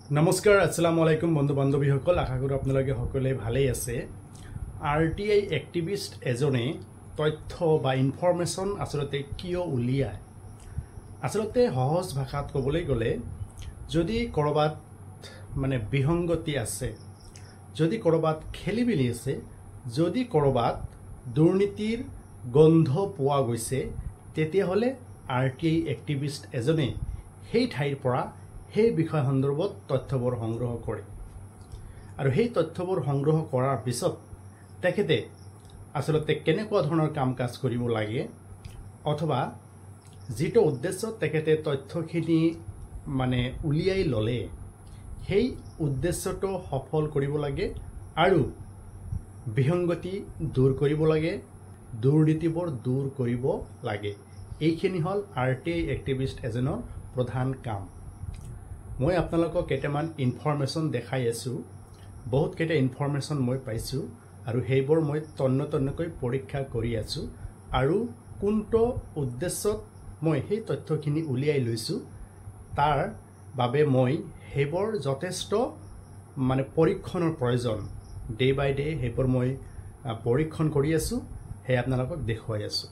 নমস্কাৰ আসসালামু আলাইকুম বন্ধু বান্ধৱীসকল আশা কৰো আপোনালোকে সকলোৱে ভালেই আছে আৰটিআই এক্টিভিষ্ট এজনে তথ্য বা ইনফৰমেশন আসলতে কিয় উলিয়ায় আসলতে সহজ ভাষাত ক'বলৈ গ'লে যদি কৰবাত মানে বিহংগতি আছে যদি কৰবাত খেলিবিলি আছে যদি কৰবাত দুৰ্নীতিৰ গন্ধ পোৱা গৈছে তেতিয়া হলে আৰটিআই এক্টিভিষ্ট এজনে সেই ঠাইৰ পৰা সেই বিষয় সন্দৰ্ভত তথ্যবোৰ সংগ্ৰহ কৰে আৰু সেই তথ্যবোৰ সংগ্ৰহ কৰাৰ পিছত তেখেতে আসলতে কেনেকুৱা ধৰণৰ কাম কাজ কৰিব লাগে অথবা যেটো উদ্দেশ্য তেখেতে তথ্যখিনি মানে উলিয়াই ললে সেই উদ্দেশ্যটো সফল কৰিব লাগে আৰু বিহংগতি দূৰ কৰিব লাগে দুৰ্নীতিবোৰ দূৰ কৰিব লাগে এইখিনি হল আৰটিআই এক্টিভিষ্ট এজনৰ প্ৰধান কাম মই আপোনালোকক কেইটামান ইনফৰমেশন দেখাই আছো বহুত কেইটা ইনফৰমেশন মই পাইছো আৰু হেইবোৰ মই তন্নতন্নকৈ পৰীক্ষা কৰি আছো আৰু কোনটো উদ্দেশ্যত মই সেই তথ্যখিনি উলিয়াই লৈছো তাৰ বাবে মই হেইবোৰ যথেষ্ট মানে পৰীক্ষণৰ প্ৰয়োজন ডে বাই ডে হেইবোৰ মই পৰীক্ষণ কৰি আছো হে আপোনালোকক দেখুৱাই আছো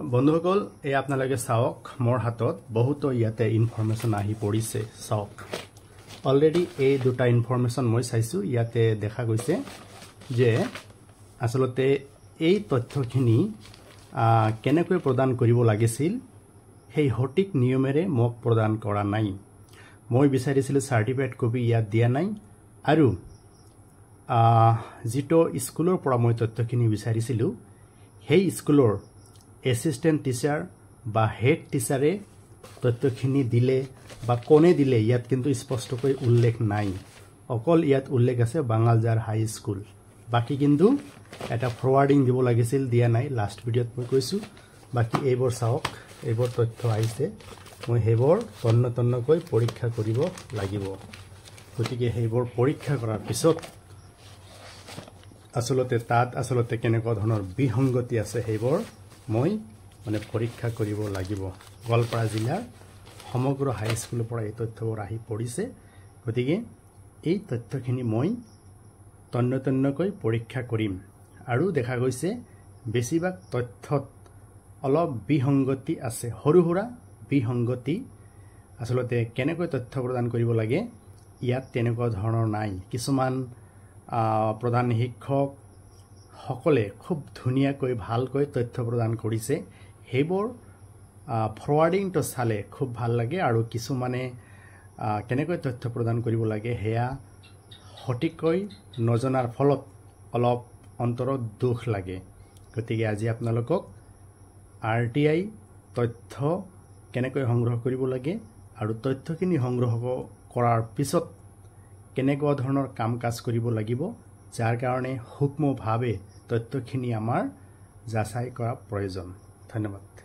বন্ধুসকল এই আপোনালোকে চাওক মোৰ হাতত বহুত ইয়াতে ইনফৰমেশন আহি পৰিছে চাওক অলৰেডি এই দুটা ইনফৰমেশন মই চাইছো ইয়াতে দেখা গৈছে যে আসলতে এই তথ্যখিনি কেনেকৈ প্ৰদান কৰিব লাগিছিল সেই সঠিক নিয়মেৰে মোক প্ৰদান কৰা নাই মই বিচাৰিছিলো সাৰ্টিফিকেট কপি ইয়াত দিয়া নাই আৰু যেটো স্কুলৰ পৰা মই তথ্যখিনি বিচাৰিছিলো সেই স্কুলৰ এসিস্টেন্ট টিচাৰ বা হেড টিচাৰে তথ্যখিনি দিলে বা কোনে দিলে ইয়াত কিন্তু স্পষ্টকৈ উল্লেখ নাই অকল ইয়াত উল্লেখ আছে বাঙালজাৰ হাই স্কুল বাকি কিন্তু এটা ফৰৱাৰ্ডিং দিব লাগিছিল দিয়া নাই লাষ্ট ভিডিঅত মই কৈছো বাকি এইবোৰ চাওক এইবোৰ তথ্য আহিছে মই হেবৰ তন্নতন্নকৈ পৰীক্ষা কৰিব লাগিব গতিকে হেবৰ পৰীক্ষা কৰাৰ পিছত আসলতে তাত আসলতে কেনেকুৱা ধৰণৰ বিহংগতি আছে হেবৰ মই মানে পৰীক্ষা কৰিব লাগিব গোৱালপাৰা জিলাৰ সমগ্ৰ হাই স্কুলৰ পৰা এই তথ্যবোৰ আহি পৰিছে গতিকে এই তথ্যখিনি মই তন্নতন্নকৈ পৰীক্ষা কৰিম আৰু দেখা গৈছে বেছিভাগ তথ্যত অলপ বিহংগতি আছে হৰুহুৰা বিহংগতি আসলতে কেনেকৈ তথ্য প্ৰদান কৰিব লাগে ইয়াত তেনেকুৱা ধৰণৰ নাই কিছুমান প্ৰধান শিক্ষক সকলে খুব ধুনিয়াকৈ ভালকৈ তথ্য প্ৰদান কৰিছে হেবৰ ফৰৱাৰ্ডিং তো চালে খুব ভাল লাগে আৰু কিছুমানে কেনেকৈ তথ্য প্ৰদান কৰিব লাগে হেয়া সঠিককৈ নজনাৰ ফলত অলপ অন্তৰত দুখ লাগে গতিকে আজি আপোনালোকক আৰটিআই তথ্য কেনেকৈ সংগ্ৰহ কৰিব লাগে আৰু তথ্যখিনি সংগ্ৰহ কৰাৰ পিছত কেনেকুৱা ধৰণৰ কাম কাজ কৰিব লাগিব যাৰ কাৰণে সূক্ষ্মভাৱে তথ্যখিনি আমাৰ যাচাই কৰা প্ৰয়োজন ধন্যবাদ